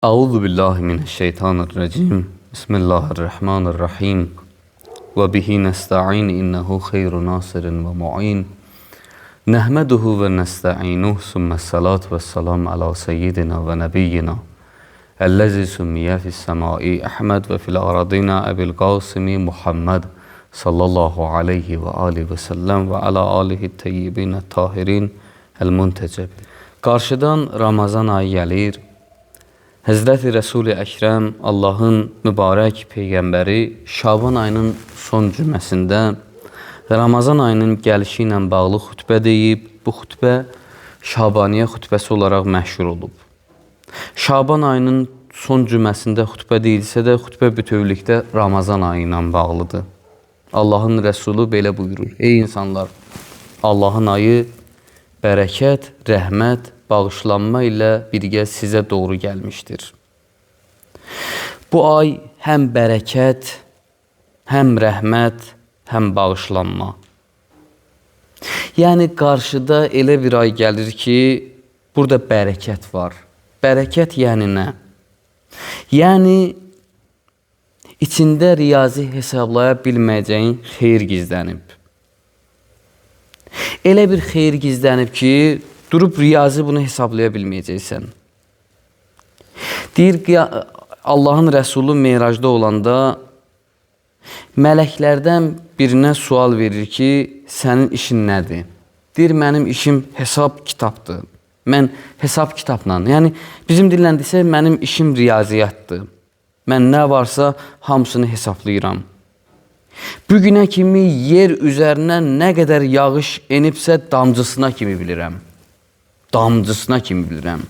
Euzu billahi mineşşeytanirracim. Bismillahirrahmanirrahim. Ve bihi nesta'in innehu hayru nasirin ve mu'in. Nehmeduhu ve nesta'inuhu sümme salatu ve selam ala seyyidina ve nebiyyina. Ellezî sümmiye fis semâi Ahmed ve fil aradina Ebil Qasimi Muhammed sallallahu aleyhi ve aleyhi ve sellem ve ala alihi teyyibin tahirin el munteceb. Qarşıdan Ramazan ayı gəlir. Həzrəti Rəsul-i Əkrəm, Allahın mübarək Peyğəmbəri Şaban ayının son cüməsində Ramazan ayının gəlişi ilə bağlı xütbə deyib, bu xütbə Şabaniyə xütbəsi olaraq məşhur olub. Şaban ayının son cüməsində xütbə deyilsə də, xütbə bütövlükdə Ramazan ayı ilə bağlıdır. Allahın Rəsulu belə buyurur: Ey insanlar, Allahın ayı bərəkət, rəhmət, bağışlanma ilə birgə sizə doğru gəlmişdir. Bu ay həm bərəkət, həm rəhmət, həm bağışlanma. Yəni qarşıda elə bir ay gəlir ki, burada bərəkət var. Bərəkət yəni nə? Yəni içində riyazi hesablaya bilməyəcəyin xeyir gizlənib. Elə bir xeyir gizlənib ki, durub riyazi bunu hesablaya bilməyəcəksən. Deyir ki, Allahın Rəsulu Meyracda olanda mələklərdən birinə sual verir ki, sənin işin nədir? Deyir, mənim işim hesab kitabdır. Mən hesab kitabla, yəni bizim dilləndiksə mənim işim riyaziyyatdır. Mən nə varsa hamısını hesablayıram. Bugünə kimi yer üzərinə nə qədər yağış enibsə damcısına kimi bilirəm. Damcısına kimi bilirəm.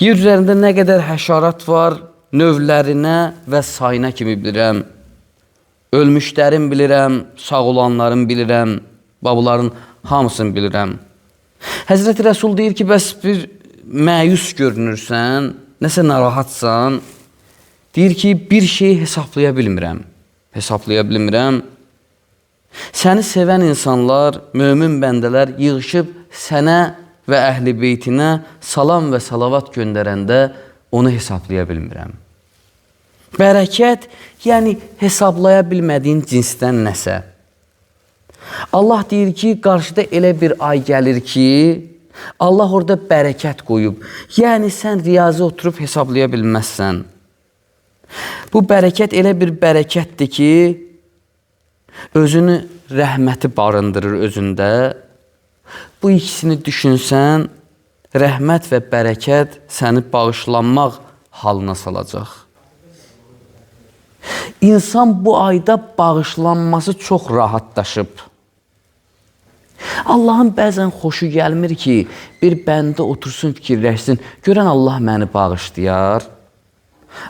Yer üzərində nə qədər həşarat var, növlərinə və sayına kimi bilirəm. Ölmüşlərin bilirəm, sağ olanların bilirəm, babaların hamısını bilirəm. Həzrəti Rəsul deyir ki, bəs bir məyus görünürsən, nəsə narahatsan, deyir ki, bir şeyi hesablaya bilmirəm. Hesablaya bilmirəm. Səni sevən insanlar, mömin bəndələr yığışıb sənə və əhl-i beytinə salam və salavat göndərəndə onu hesablaya bilmirəm. Bərəkət, yəni hesablaya bilmədiyin cinsdən nəsə. Allah deyir ki, qarşıda elə bir ay gəlir ki, Allah orada bərəkət qoyub. Yəni sən riyazi oturub hesablaya bilməzsən. Bu bərəkət elə bir bərəkətdir ki, özünü rəhməti barındırır özündə. Bu ikisini düşünsən, rəhmət və bərəkət səni bağışlanmaq halına salacaq. İnsan bu ayda bağışlanması çox rahatlaşıb. Allahın bəzən xoşu gəlmir ki, bir bəndə otursun, fikirləşsin, görən Allah məni bağışlayar.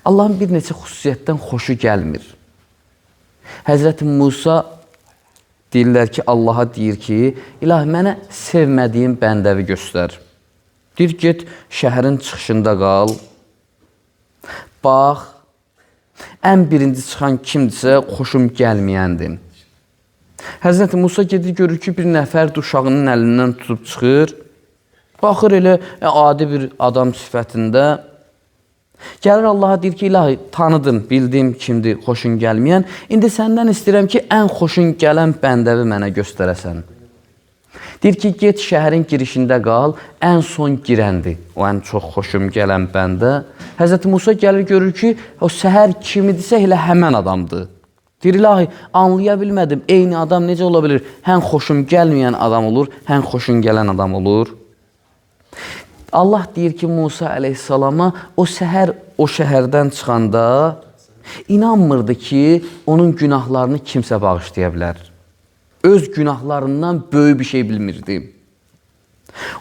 Allahın bir neçə xüsusiyyətdən xoşu gəlmir. Həzrəti Musa deyirlər ki, Allaha deyir ki, İlahi, mənə sevmədiyim bəndəvi göstər. Deyir, get, şəhərin çıxışında qal. Bax, ən birinci çıxan kimdirsə, xoşum gəlməyəndir. Həzrəti Musa gedir, görür ki, bir nəfər uşağının əlindən tutub çıxır. Baxır elə adi bir adam sifətində. Gəlir Allaha deyir ki, İlahi, tanıdım, bildim kimdir xoşun gəlməyən. İndi səndən istəyirəm ki, ən xoşun gələn bəndəvi mənə göstərəsən. Deyir ki, get şəhərin girişində qal, ən son girəndir. O ən çox xoşum gələn bəndə. Həzrəti Musa gəlir, görür ki, o səhər kimidirsə elə həmən adamdır. Deyir, İlahi, anlaya bilmədim, eyni adam necə ola bilir? Həm xoşum gəlməyən adam olur, həm xoşun gələn adam olur. Allah deyir ki, Musa əleyhissalama o səhər o şəhərdən çıxanda inanmırdı ki, onun günahlarını kimsə bağışlaya bilər. Öz günahlarından böyük bir şey bilmirdi.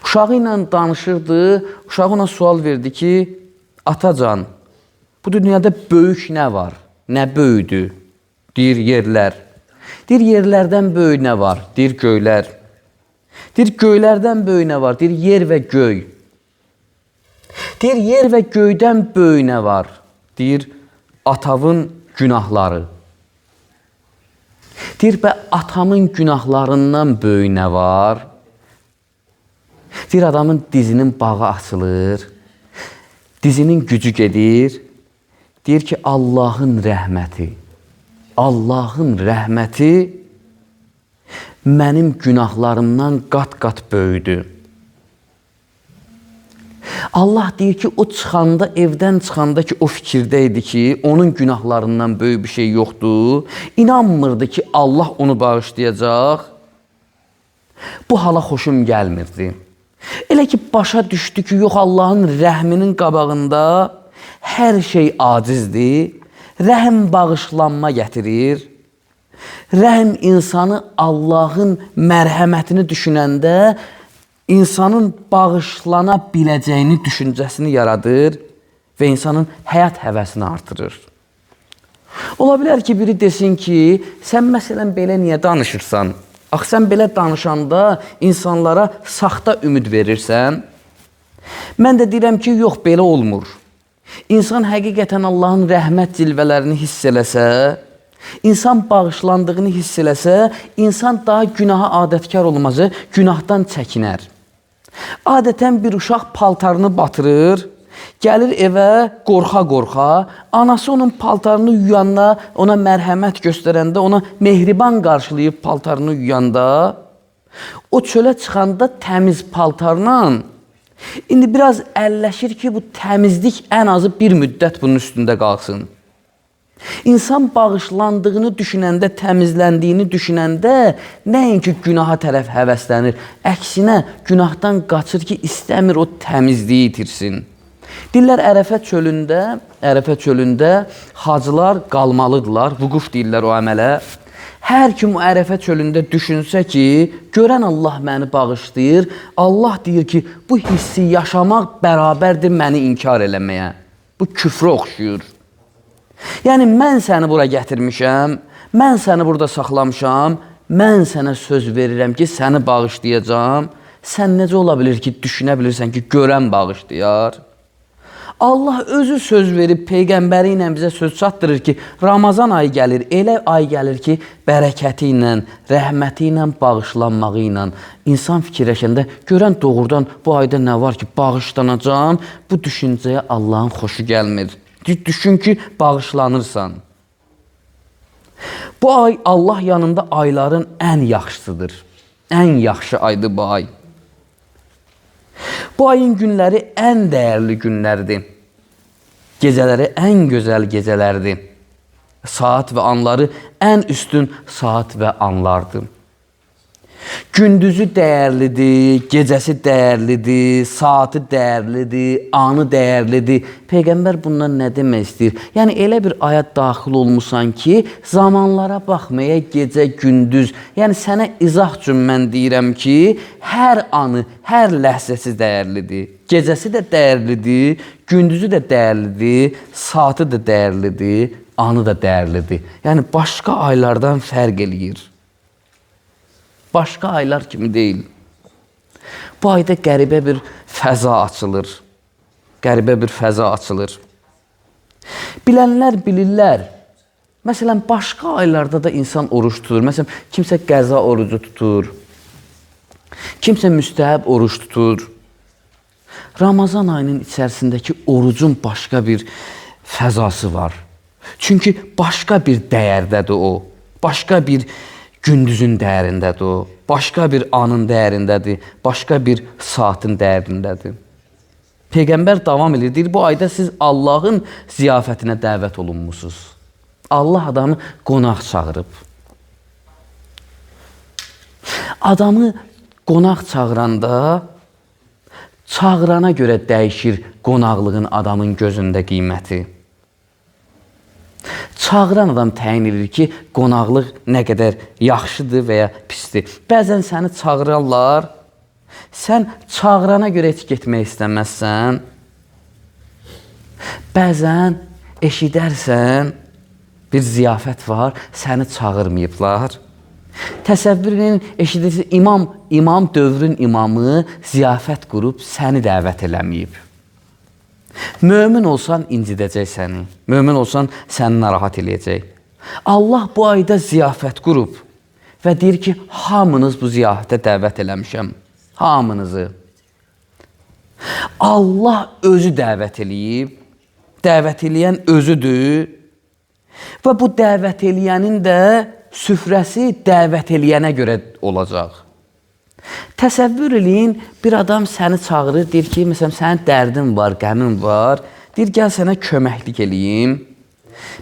Uşağı ilə danışırdı, uşağı ona sual verdi ki, atacan, bu dünyada böyük nə var? Nə böyüdür? Deyir, yerlər. Deyir, yerlərdən böyük nə var? Deyir, göylər. Deyir, göylərdən böyük nə var? Deyir, yer və göy. Deyir, yer və göydən böyük nə var? Deyir, atavın günahları. Deyir, atamın günahlarından böyük nə var? Deyir, adamın dizinin bağı açılır. dizinin gücü gedir. Deyir ki, Allahın rəhməti mənim günahlarımdan qat-qat böyüdü. Allah deyir ki, o çıxanda, evdən çıxanda ki, o fikirdə idi ki, onun günahlarından böyük bir şey yoxdur. İnanmırdı ki, Allah onu bağışlayacaq. Bu hala xoşum gəlmirdi. Elə ki, başa düşdü ki, yox, Allahın rəhminin qabağında hər şey acizdir. Rəhm bağışlanma gətirir. Rəhm insanı Allahın mərhəmətini düşünəndə insanın bağışlana biləcəyini düşüncəsini yaradır və insanın həyat həvəsini artırır. Ola bilər ki, biri desin ki, sən məsələn belə niyə danışırsan? Axı, sən belə danışanda insanlara saxta ümid verirsən. Mən də deyirəm ki, yox, belə olmur. İnsan həqiqətən Allahın rəhmət cilvələrini hiss eləsə, insan bağışlandığını hiss eləsə, insan daha günaha adətkar olmazı, günahdan çəkinər. Adətən bir uşaq paltarını batırır, gəlir evə qorxa-qorxa, anası onun paltarını yuyanda, ona mərhəmət göstərəndə, ona mehriban qarşılayıb paltarını yuyanda, o çölə çıxanda təmiz paltarla, indi biraz əlləşir ki, bu təmizlik ən azı bir müddət bunun üstündə qalsın. İnsan bağışlandığını düşünəndə, təmizləndiyini düşünəndə nəinki günaha tərəf həvəslənir, əksinə günahdan qaçır ki, istəmir o təmizliyi itirsin. Deyirlər, Ərəfə çölündə hacılar qalmalıdırlar, vüquf deyirlər o əmələ. Hər kim o Ərəfə çölündə düşünsə ki, görən Allah məni bağışlayır, Allah deyir ki, bu hissi yaşamaq bərabərdir məni inkar eləməyə. Bu küfrə oxşuyur. Yəni, mən səni bura gətirmişəm, mən səni burada saxlamışam, mən sənə söz verirəm ki, səni bağışlayacağam. Sən necə ola bilir ki, düşünə bilirsən ki, görən bağışlayar? Allah özü söz verib, Peyğəmbəri ilə bizə söz çatdırır ki, Ramazan ayı gəlir, elə ay gəlir ki, bərəkəti ilə, rəhməti ilə, bağışlanmağı ilə insan fikirləşəndə, görən doğrudan bu ayda nə var ki, bağışlanacağam, bu düşüncəyə Allahın xoşu gəlmir. Düşün ki, bağışlanırsan. Bu ay Allah yanında ayların ən yaxşısıdır. Ən yaxşı aydır bu ay. Bu ayın günləri ən dəyərli günlərdir. Gecələri ən gözəl gecələrdir. Saat və anları ən üstün saat və anlardır. Gündüzü dəyərlidir, gecəsi dəyərlidir, saatı dəyərlidir, anı dəyərlidir. Peyğəmbər bundan nə demək istəyir? Yəni, elə bir aya daxil olmuşsan ki, zamanlara baxmaya gecə, gündüz. Yəni, sənə izah üçün mən deyirəm ki, hər anı, hər ləhzəsi dəyərlidir. Gecəsi də dəyərlidir, gündüzü də dəyərlidir, saatı da dəyərlidir, anı da dəyərlidir. Yəni, başqa aylardan fərq eləyir. Başqa aylar kimi deyil. Bu ayda qəribə bir fəza açılır. Qəribə bir fəza açılır. Bilənlər bilirlər. Məsələn, başqa aylarda da insan oruç tutur. Məsələn, kimsə qəza orucu tutur. Kimsə müstəhəb oruç tutur. Ramazan ayının içərisindəki orucun başqa bir fəzası var. Çünki başqa bir dəyərdədir o. Başqa bir gündüzün dəyərindədir o, başqa bir anın dəyərindədir, başqa bir saatın dəyərindədir. Peyğəmbər davam edir, deyir, bu ayda siz Allahın ziyafətinə dəvət olunmusunuz. Allah adamı qonaq çağırıb. Adamı qonaq çağıranda, çağırana görə dəyişir qonaqlığın adamın gözündə qiyməti. Çağıran adam təyin edir ki, qonaqlıq nə qədər yaxşıdır və ya pisdir. Bəzən səni çağırarlar, sən çağırana görə heç getmək istəməzsən. Bəzən eşidərsən, bir ziyafət var, səni çağırmayıblar. Təsəvvürün eşidirsən, imam dövrün imamı ziyafət qurub səni dəvət eləməyib. Mömin olsan incidəcək səni. Mömin olsan səni narahat eləyəcək. Allah bu ayda ziyafət qurub və deyir ki, hamınız bu ziyafətə dəvət eləmişəm. Hamınızı. Allah özü dəvət eləyib, dəvət eləyən özüdür və bu dəvət eləyənin də süfrəsi dəvət eləyənə görə olacaq. Təsəvvür eləyin, bir adam səni çağırır, deyir ki, məsələn, sənin dərdin var, qəmin var, deyir, gəl sənə köməklik eləyim.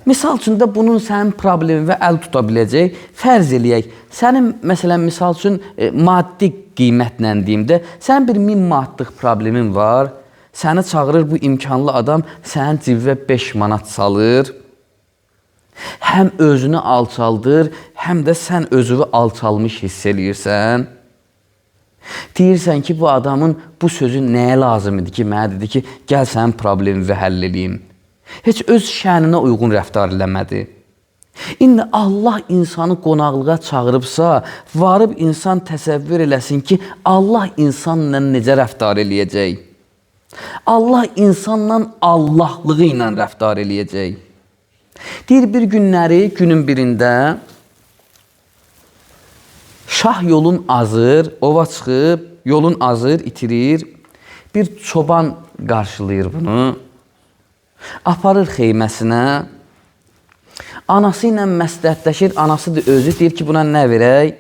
Misal üçün də bunun sənin problemi və əl tuta biləcək, fərz eləyək. Sənin, məsələn, misal üçün maddi qiymətlə deyimdə, sənin bir 1000 manatlıq problemin var, səni çağırır bu imkanlı adam, sənin cibvə 5 manat salır, həm özünü alçaldır, həm də sən özünü alçalmış hiss eləyirsən. Deyirsən ki, bu adamın bu sözü nəyə lazım idi ki, mənə dedi ki, gəl sənin problemini həll edeyim. Heç öz şəninə uyğun rəftar eləmədi. İndi Allah insanı qonaqlığa çağırıbsa, varıb insan təsəvvür eləsin ki, Allah insanla necə rəftar eləyəcək? Allah insanla Allahlığı ilə rəftar eləyəcək. Deyir, bir günləri, günün birində şah yolun azır, ova çıxıb, yolun azır, itirir. Bir çoban qarşılayır bunu. Aparır xeyməsinə. Anası ilə məsləhətləşir. Anası da özü deyir ki, buna nə verək?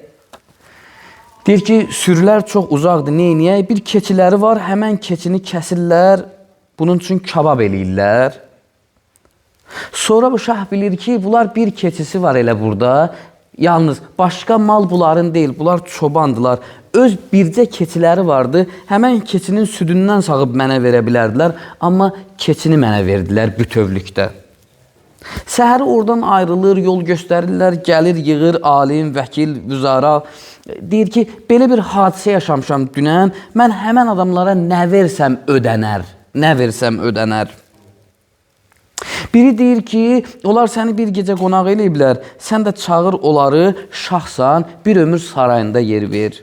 Deyir ki, sürülər çox uzaqdır, neyniyək? Bir keçiləri var, həmən keçini kəsirlər. Bunun üçün kabab eləyirlər. Sonra bu şah bilir ki, bunlar bir keçisi var elə burada. Yalnız başqa mal bunların deyil, bunlar çobandılar. Öz bircə keçiləri vardı, həmən keçinin südündən sağıb mənə verə bilərdilər, amma keçini mənə verdilər bütövlükdə. Səhəri oradan ayrılır, yol göstərirlər, gəlir, yığır, alim, vəkil, vüzara. Deyir ki, belə bir hadisə yaşamışam dünən, mən həmən adamlara nə versəm ödənər, nə versəm ödənər. Biri deyir ki, onlar səni bir gecə qonaq eləyiblər, sən də çağır onları, şahsan, bir ömür sarayında yer ver.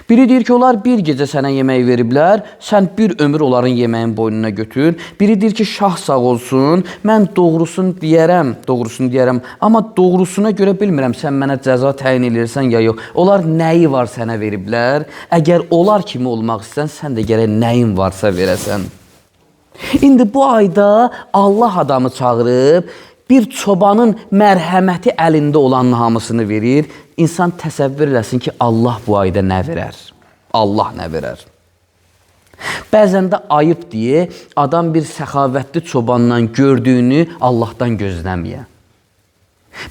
Biri deyir ki, onlar bir gecə sənə yemək veriblər, sən bir ömür onların yeməyin boynuna götür. Biri deyir ki, şah sağ olsun, mən doğrusunu deyərəm, amma doğrusuna görə bilmirəm, sən mənə cəza təyin edirsən ya yox. Onlar nəyi var sənə veriblər, əgər onlar kimi olmaq istəyən, sən də gərək nəyin varsa verəsən. İndi bu ayda Allah adamı çağırıb, bir çobanın mərhəməti əlində olan hamısını verir. İnsan təsəvvür eləsin ki, Allah bu ayda nə verər? Allah nə verər? Bəzən də ayıb deyə adam bir səxavətli çobandan gördüyünü Allahdan gözləməyə.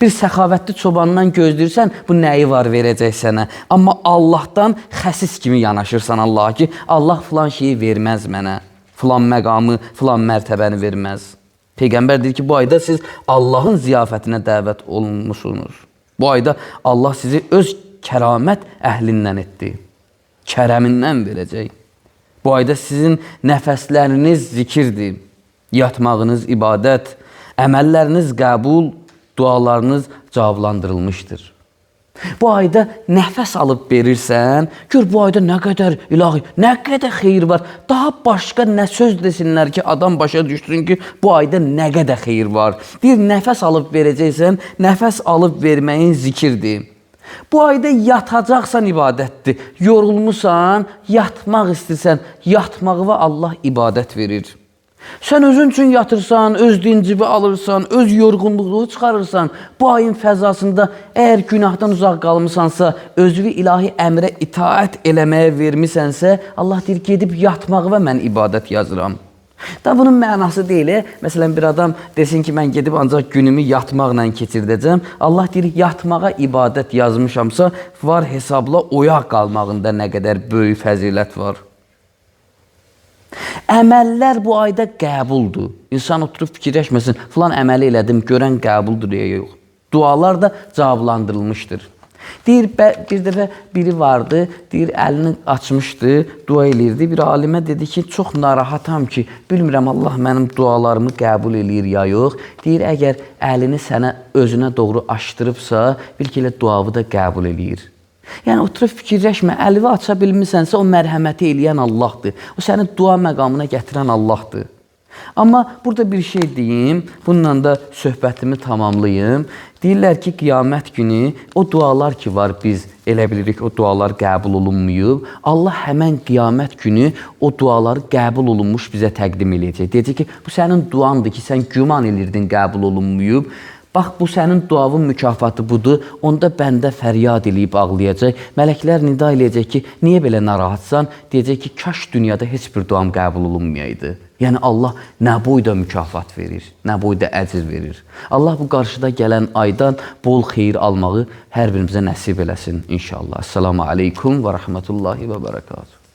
Bir səxavətli çobandan gözləyirsən, bu nəyi var verəcək sənə? Amma Allahdan xəsis kimi yanaşırsan Allaha ki, Allah filan şeyi verməz mənə. Filan məqamı, filan mərtəbəni verməz. Peyğəmbər deyir ki, bu ayda siz Allahın ziyafətinə dəvət olunmuşsunuz. Bu ayda Allah sizi öz kəramət əhlindən etdi. Kərəmindən verəcək. Bu ayda sizin nəfəsləriniz zikirdir. Yatmağınız ibadət, əməlləriniz qəbul, dualarınız cavablandırılmışdır. Bu ayda nəfəs alıb verirsən, gör bu ayda nə qədər ilahi, nə qədər xeyir var. Daha başqa nə söz desinlər ki, adam başa düşsün ki, bu ayda nə qədər xeyir var. Deyir, nəfəs alıb verəcəksən, nəfəs alıb verməyin zikirdir. Bu ayda yatacaqsan ibadətdir. Yorulmusan, yatmaq istəyirsən, yatmağına Allah ibadət verir. Sən özün üçün yatırsan, öz dincibi alırsan, öz yorğunluğu çıxarırsan, bu ayın fəzasında əgər günahdan uzaq qalmısansa, özünü ilahi əmrə itaət eləməyə vermisənsə, Allah deyir, gedib yatmağına mən ibadət yazıram. Da bunun mənası deyil, məsələn, bir adam desin ki, mən gedib ancaq günümü yatmaqla keçirdəcəm. Allah deyir, yatmağa ibadət yazmışamsa, var hesabla oyaq qalmağında nə qədər böyük fəzilət var. Əməllər bu ayda qəbuldur. İnsan oturub fikirləşməsin, filan əməli elədim, görən qəbuldur deyə yox. Dualar da cavablandırılmışdır. Deyir, bir dəfə biri vardı, deyir, əlini açmışdı, dua eləyirdi. Bir alimə dedi ki, çox narahatam ki, bilmirəm Allah mənim dualarımı qəbul eləyir ya yox. Deyir, əgər əlini sənə özünə doğru açdırıbsa, bil ki, elə duavı da qəbul eləyir. Yəni, oturub fikirləşmə, əlini aça bilmisənsə, o mərhəməti eləyən Allahdır. O səni dua məqamına gətirən Allahdır. Amma burada bir şey deyim, bununla da söhbətimi tamamlayım. Deyirlər ki, qiyamət günü o dualar ki var biz elə bilirik o dualar qəbul olunmayıb. Allah həmən qiyamət günü o duaları qəbul olunmuş bizə təqdim eləyəcək. Deyəcək ki, bu sənin duandır ki, sən güman edirdin qəbul olunmayıb. Bax, bu sənin duavın mükafatı budur. Onda bəndə fəryad eləyib ağlayacaq. Mələklər nida eləyəcək ki, niyə belə narahatsan? Deyəcək ki, kaş dünyada heç bir duam qəbul olunmayaydı. Yəni Allah nə boyda mükafat verir, nə boyda əcr verir. Allah bu qarşıda gələn aydan bol xeyir almağı hər birimizə nəsib eləsin inşallah. Esselamu aleykum və rəhmətullahi və bərəkatuhu.